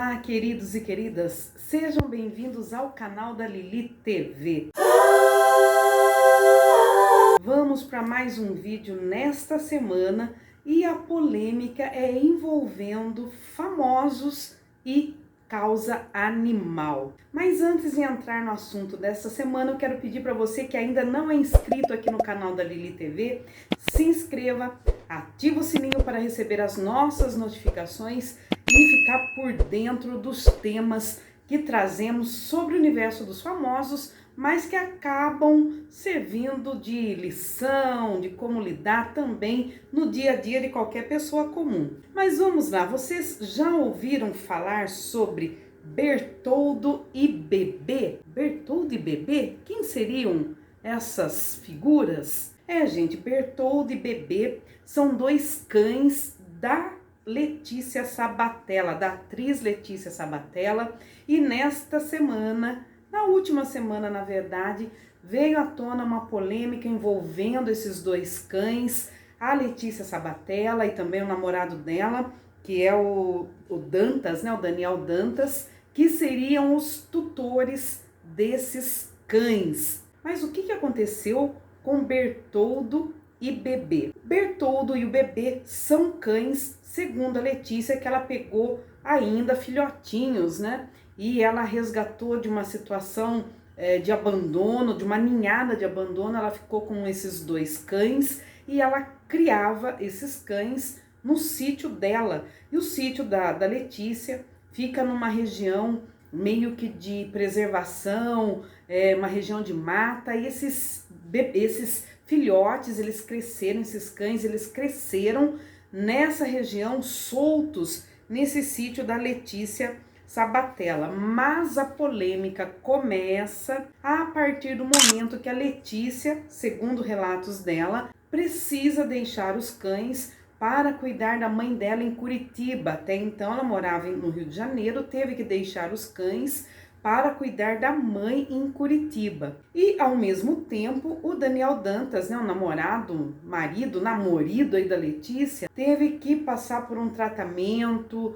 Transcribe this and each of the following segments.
Olá, queridos e queridas, sejam bem-vindos ao canal da Lili TV. Vamos para mais um vídeo nesta semana e a polêmica é envolvendo famosos e causa animal. Mas antes de entrar no assunto dessa semana, eu quero pedir para você que ainda não é inscrito aqui no canal da Lili TV, se inscreva, ativa o sininho para receber as nossas notificações e ficar por dentro dos temas que trazemos sobre o universo dos famosos, mas que acabam servindo de lição, de como lidar também no dia a dia de qualquer pessoa comum. Mas vamos lá, vocês já ouviram falar sobre Bertoldo e Bebê? Bertoldo e Bebê? Quem seriam essas figuras? Gente, Bertoldo e Bebê são dois cães da Letícia Sabatella, da atriz Letícia Sabatella, e nesta semana, na última semana na verdade, veio à tona uma polêmica envolvendo esses dois cães, a Letícia Sabatella e também o namorado dela, que é o Dantas, o Daniel Dantas, que seriam os tutores desses cães. Mas o que aconteceu com Bertoldo e Bebê? Bertoldo e o Bebê são cães, segundo a Letícia, que ela pegou ainda filhotinhos, E ela resgatou de uma situação de abandono, de uma ninhada de abandono. Ela ficou com esses dois cães e ela criava esses cães no sítio dela. E o sítio da Letícia fica numa região meio que de preservação, uma região de mata, e esses filhotes, esses cães, eles cresceram nessa região, soltos nesse sítio da Letícia Sabatella. Mas a polêmica começa a partir do momento que a Letícia, segundo relatos dela, precisa deixar os cães para cuidar da mãe dela em Curitiba. Até então ela morava no Rio de Janeiro, teve que deixar os cães para cuidar da mãe em Curitiba. E ao mesmo tempo, o Daniel Dantas, o namorado, namorido aí da Letícia, teve que passar por um tratamento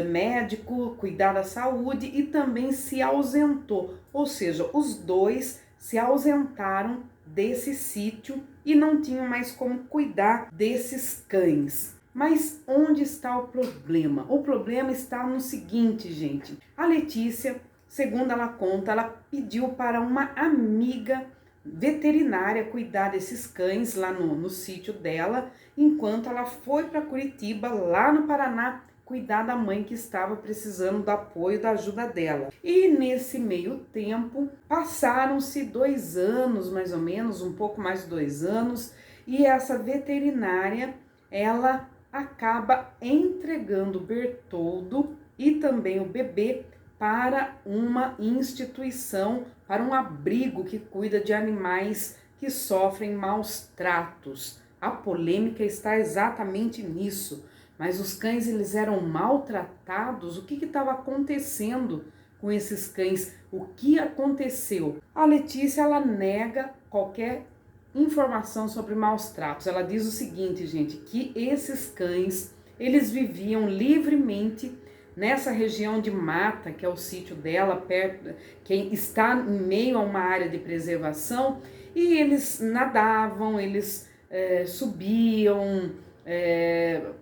médico, cuidar da saúde, e também se ausentou. Ou seja, os dois se ausentaram desse sítio e não tinham mais como cuidar desses cães. Mas onde está o problema? O problema está no seguinte, gente. A Letícia, segundo ela conta, ela pediu para uma amiga veterinária cuidar desses cães lá no sítio dela, enquanto ela foi para Curitiba, lá no Paraná, cuidar da mãe que estava precisando do apoio, da ajuda dela. E nesse meio tempo, passaram-se 2 anos, mais ou menos, um pouco mais de 2 anos, e essa veterinária, ela acaba entregando Bertoldo e também o Bebê para uma instituição, para um abrigo que cuida de animais que sofrem maus tratos. A polêmica está exatamente nisso. Mas os cães, eles eram maltratados? O que estava acontecendo com esses cães? O que aconteceu? A Letícia, ela nega qualquer informação sobre maus tratos. Ela diz o seguinte, gente, que esses cães, eles viviam livremente nessa região de mata, que é o sítio dela, perto, que está em meio a uma área de preservação, e eles nadavam, eles subiam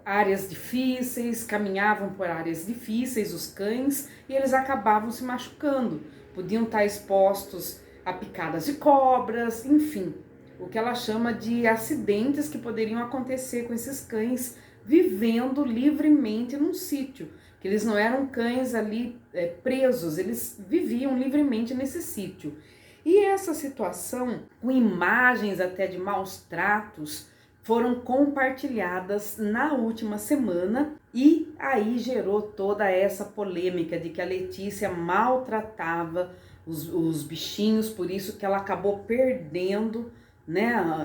áreas difíceis, caminhavam por áreas difíceis, os cães, e eles acabavam se machucando, podiam estar expostos a picadas de cobras, enfim, o que ela chama de acidentes que poderiam acontecer com esses cães vivendo livremente num sítio, que eles não eram cães ali presos, eles viviam livremente nesse sítio. E essa situação, com imagens até de maus tratos, foram compartilhadas na última semana, e aí gerou toda essa polêmica de que a Letícia maltratava os bichinhos, por isso que ela acabou perdendo,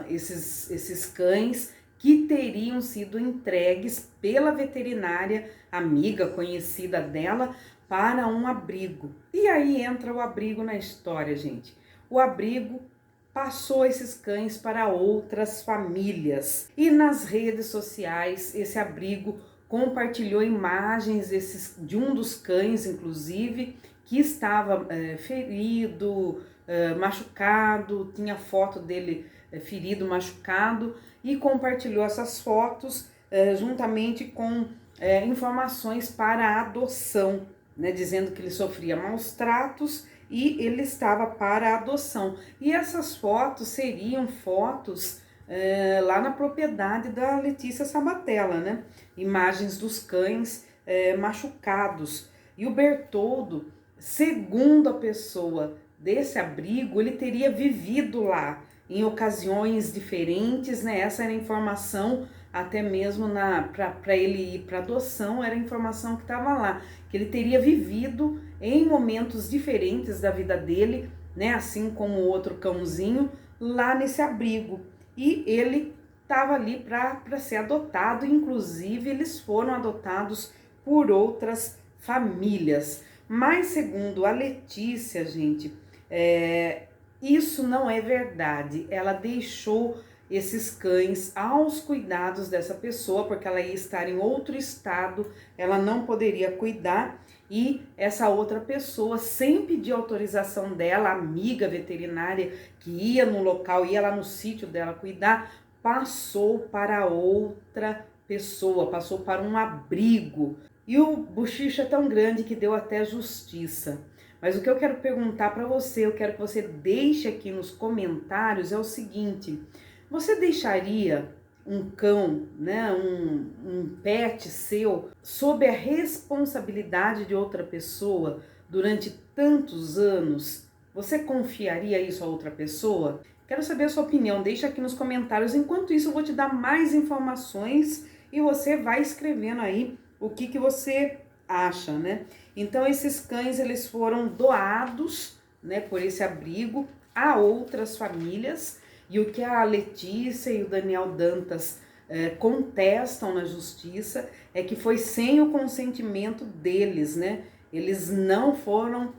esses cães que teriam sido entregues pela veterinária amiga, conhecida dela, para um abrigo. E aí entra o abrigo na história, gente. O abrigo passou esses cães para outras famílias. E nas redes sociais, esse abrigo compartilhou imagens de um dos cães, inclusive, que estava ferido, machucado, tinha foto dele ferido, machucado, e compartilhou essas fotos juntamente com informações para a adoção, né, dizendo que ele sofria maus tratos e ele estava para a adoção. E essas fotos seriam fotos lá na propriedade da Letícia Sabatella, né? Imagens dos cães machucados. E o Bertoldo, segundo a pessoa desse abrigo, ele teria vivido lá em ocasiões diferentes, né? Essa era a informação, até mesmo para ele ir para adoção, era a informação que estava lá, que ele teria vivido em momentos diferentes da vida dele, né? Assim como o outro cãozinho, lá nesse abrigo. E ele estava ali para ser adotado, inclusive eles foram adotados por outras famílias. Mas segundo a Letícia, gente, isso não é verdade. Ela deixou esses cães aos cuidados dessa pessoa, porque ela ia estar em outro estado, ela não poderia cuidar, e essa outra pessoa, sem pedir autorização dela, amiga veterinária que ia no local, ia lá no sítio dela cuidar, passou para outra pessoa, passou para um abrigo. E o bochicho é tão grande que deu até justiça. Mas o que eu quero perguntar para você, eu quero que você deixe aqui nos comentários, é o seguinte: você deixaria um cão, né, um pet seu, sob a responsabilidade de outra pessoa durante tantos anos? Você confiaria isso a outra pessoa? Quero saber a sua opinião, deixa aqui nos comentários. Enquanto isso, eu vou te dar mais informações e você vai escrevendo aí o que você acha, né? Então, esses cães, eles foram doados, né, por esse abrigo a outras famílias. E o que a Letícia e o Daniel Dantas contestam na justiça é que foi sem o consentimento deles, né? Eles não foram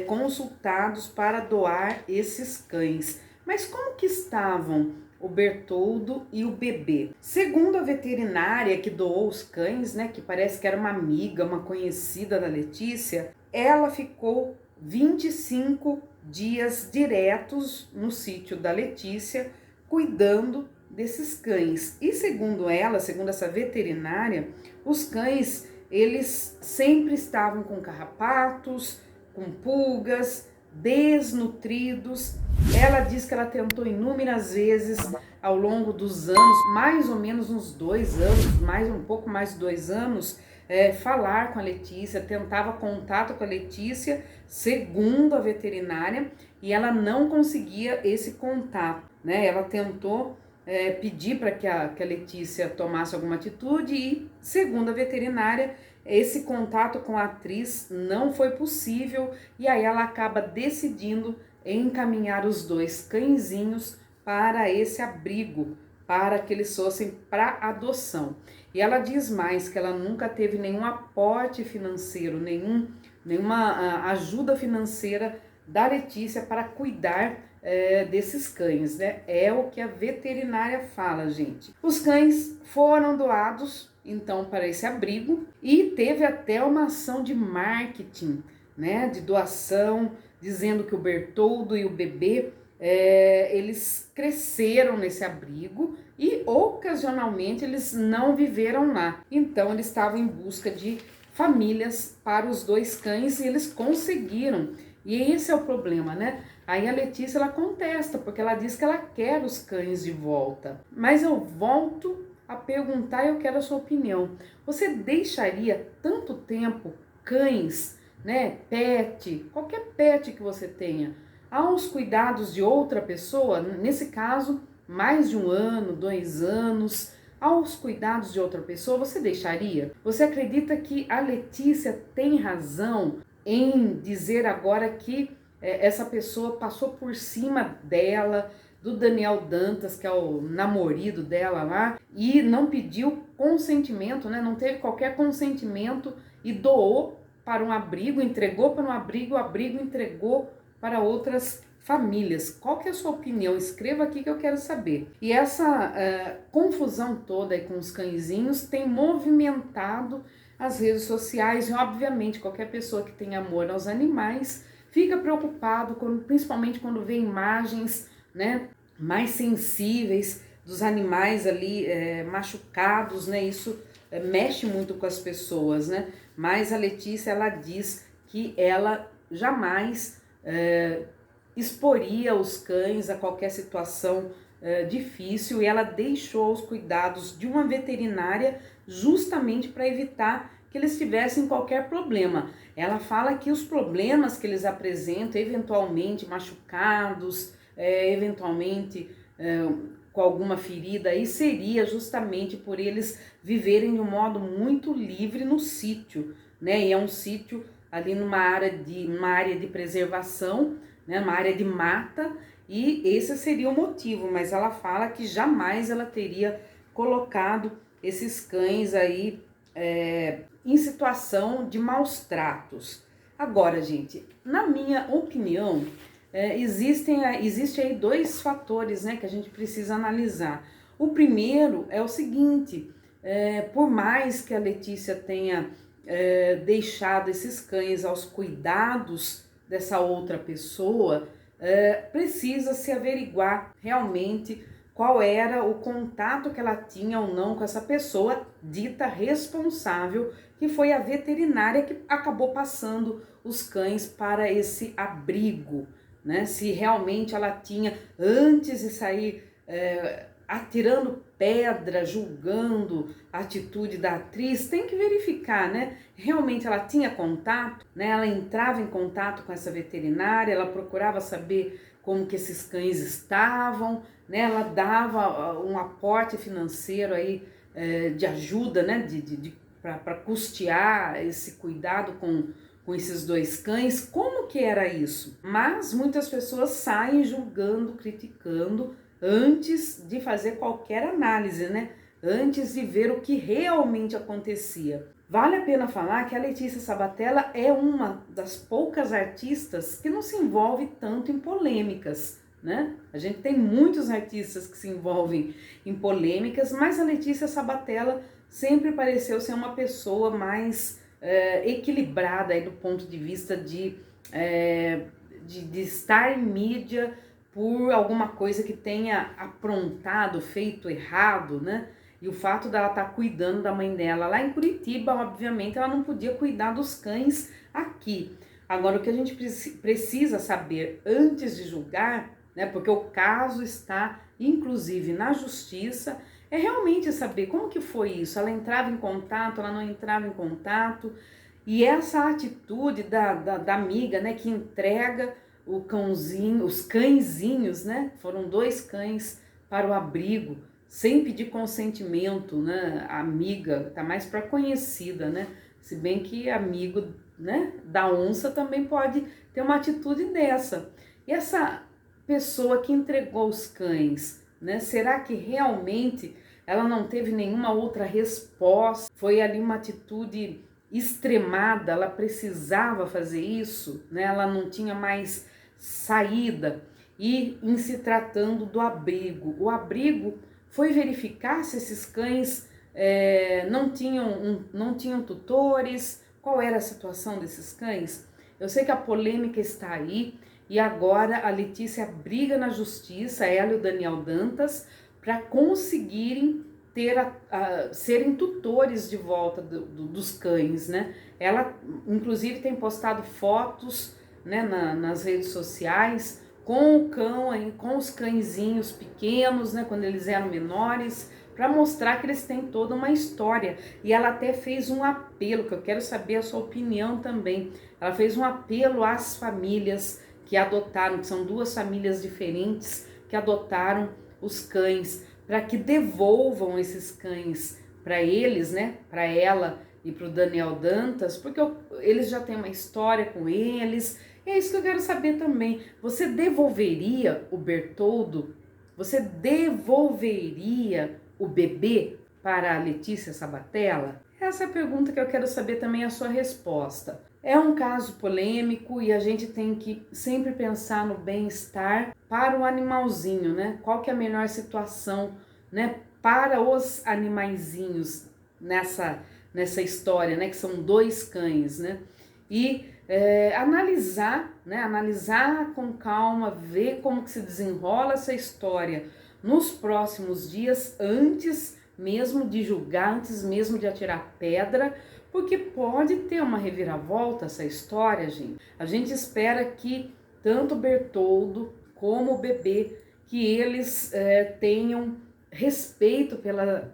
consultados para doar esses cães. Mas como que estavam o Bertoldo e o bebê? Segundo a veterinária que doou os cães, né, que parece que era uma amiga, uma conhecida da Letícia, ela ficou 25 dias diretos no sítio da Letícia, cuidando desses cães. E segundo ela, segundo essa veterinária, os cães, eles sempre estavam com carrapatos, com pulgas, desnutridos. Ela diz que ela tentou inúmeras vezes ao longo dos anos, mais ou menos uns 2 anos, um pouco mais de 2 anos, falar com a Letícia, tentava contato com a Letícia, segundo a veterinária, e ela não conseguia esse contato, né? Ela tentou pedir para que a Letícia tomasse alguma atitude e, segundo a veterinária, esse contato com a atriz não foi possível, e aí ela acaba decidindo encaminhar os 2 cãezinhos para esse abrigo, para que eles fossem para adoção. E ela diz mais que ela nunca teve nenhum aporte financeiro, nenhuma ajuda financeira da Letícia para cuidar desses cães, né? É o que a veterinária fala, gente. Os cães foram doados, então, para esse abrigo, e teve até uma ação de marketing, né, de doação, dizendo que o Bertoldo e o bebê, eles cresceram nesse abrigo e ocasionalmente eles não viveram lá. Então eles estavam em busca de famílias para os 2 cães e eles conseguiram. E esse é o problema, né? Aí a Letícia, ela contesta, porque ela diz que ela quer os cães de volta. Mas eu volto a perguntar, eu quero a sua opinião. Você deixaria tanto tempo cães, né, pet, qualquer pet que você tenha, aos cuidados de outra pessoa, nesse caso, mais de 1 ano, 2 anos, aos cuidados de outra pessoa, você deixaria? Você acredita que a Letícia tem razão em dizer agora que essa pessoa passou por cima dela, do Daniel Dantas, que é o namorado dela lá, e não pediu consentimento, né? Não teve qualquer consentimento e doou para um abrigo, entregou para um abrigo, o abrigo entregou para outras famílias. Qual que é a sua opinião? Escreva aqui que eu quero saber. E essa confusão toda aí com os cãezinhos tem movimentado as redes sociais e, obviamente, qualquer pessoa que tem amor aos animais fica preocupado, principalmente quando vê imagens, né, mais sensíveis dos animais ali machucados, né? Isso mexe muito com as pessoas, né? Mas a Letícia, ela diz que ela jamais exporia os cães a qualquer situação difícil, e ela deixou os cuidados de uma veterinária justamente para evitar que eles tivessem qualquer problema. Ela fala que os problemas que eles apresentam, eventualmente machucados, eventualmente com alguma ferida, aí seria justamente por eles viverem de um modo muito livre no sítio, né? E é um sítio ali numa área de preservação, né? Uma área de mata, e esse seria o motivo, mas ela fala que jamais ela teria colocado esses cães aí em situação de maus tratos. Agora, gente, na minha opinião, existe aí dois fatores, né, que a gente precisa analisar. O primeiro é o seguinte: por mais que a Letícia tenha deixado esses cães aos cuidados dessa outra pessoa, precisa se averiguar realmente qual era o contato que ela tinha ou não com essa pessoa dita responsável, que foi a veterinária que acabou passando os cães para esse abrigo, né? Se realmente ela tinha, antes de sair atirando pedra, julgando a atitude da atriz, tem que verificar, né? Realmente ela tinha contato, né? Ela entrava em contato com essa veterinária, ela procurava saber como que esses cães estavam, né? Ela dava um aporte financeiro aí de ajuda, né? Para custear esse cuidado com esses dois cães. Como que era isso? Mas muitas pessoas saem julgando, criticando, antes de fazer qualquer análise, né? Antes de ver o que realmente acontecia. Vale a pena falar que a Letícia Sabatella é uma das poucas artistas que não se envolve tanto em polêmicas, né? A gente tem muitos artistas que se envolvem em polêmicas, mas a Letícia Sabatella sempre pareceu ser uma pessoa mais equilibrada aí do ponto de vista de estar em mídia por alguma coisa que tenha aprontado, feito errado, né? E o fato dela estar cuidando da mãe dela lá em Curitiba, obviamente ela não podia cuidar dos cães aqui. Agora, o que a gente precisa saber antes de julgar, né? Porque o caso está, inclusive, na justiça, é realmente saber como que foi isso. Ela entrava em contato, ela não entrava em contato. E essa atitude da amiga, né, que entrega o cãozinho, os cãezinhos, né? Foram 2 cães para o abrigo, sem pedir consentimento, né? A amiga tá mais para conhecida, né? Se bem que amigo, né, da onça também pode ter uma atitude dessa. E essa pessoa que entregou os cães, né? Será que realmente ela não teve nenhuma outra resposta? Foi ali uma atitude extremada, ela precisava fazer isso, né? Ela não tinha mais saída. E em se tratando do abrigo, o abrigo foi verificar se esses cães não tinham tutores, qual era a situação desses cães. Eu sei que a polêmica está aí e agora a Letícia briga na justiça, ela e o Daniel Dantas, para conseguirem serem tutores de volta dos cães, né? Ela, inclusive, tem postado fotos, né, nas redes sociais com o cão, com os cãezinhos pequenos, né, quando eles eram menores, para mostrar que eles têm toda uma história. E ela até fez um apelo, que eu quero saber a sua opinião também. Ela fez um apelo às famílias que adotaram, que são 2 famílias diferentes, que adotaram os cães, para que devolvam esses cães para eles, né, para ela e para o Daniel Dantas, porque eles já têm uma história com eles. É isso que eu quero saber também. Você devolveria o Bertoldo? Você devolveria o bebê para a Letícia Sabatella? Essa é a pergunta que eu quero saber também a sua resposta. É um caso polêmico e a gente tem que sempre pensar no bem-estar para o animalzinho, né? Qual que é a melhor situação, né, para os animaizinhos nessa história, né? Que são dois cães, né? E analisar, né? Analisar com calma, ver como que se desenrola essa história nos próximos dias, antes mesmo de julgar, antes mesmo de atirar pedra, porque pode ter uma reviravolta essa história, gente. A gente espera que tanto o Bertoldo como o bebê, que eles tenham respeito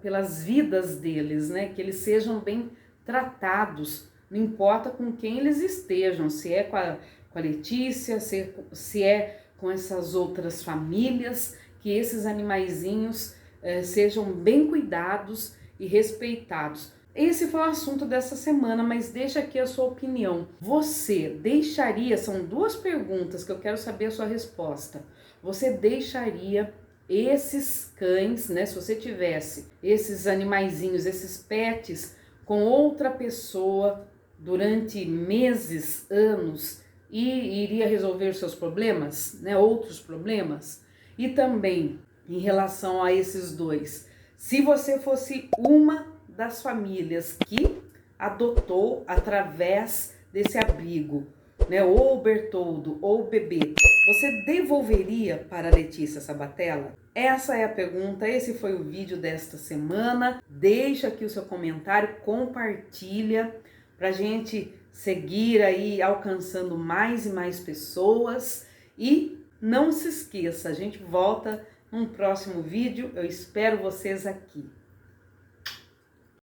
pelas vidas deles, né? Que eles sejam bem tratados, não importa com quem eles estejam, se é com a Letícia, se é com essas outras famílias, que esses animaizinhos sejam bem cuidados e respeitados. Esse foi o assunto dessa semana, mas deixa aqui a sua opinião. Você deixaria, são duas perguntas que eu quero saber a sua resposta. Você deixaria esses cães, né, se você tivesse esses animaizinhos, esses pets com outra pessoa durante meses, anos, e iria resolver seus problemas, né, outros problemas? E também em relação a esses dois, se você fosse uma das famílias que adotou através desse abrigo, né, ou o Bertoldo ou o bebê, você devolveria para a Letícia Sabatella? Essa é a pergunta, esse foi o vídeo desta semana. Deixa aqui o seu comentário, compartilha para a gente seguir aí alcançando mais e mais pessoas. E não se esqueça, a gente volta num próximo vídeo, eu espero vocês aqui.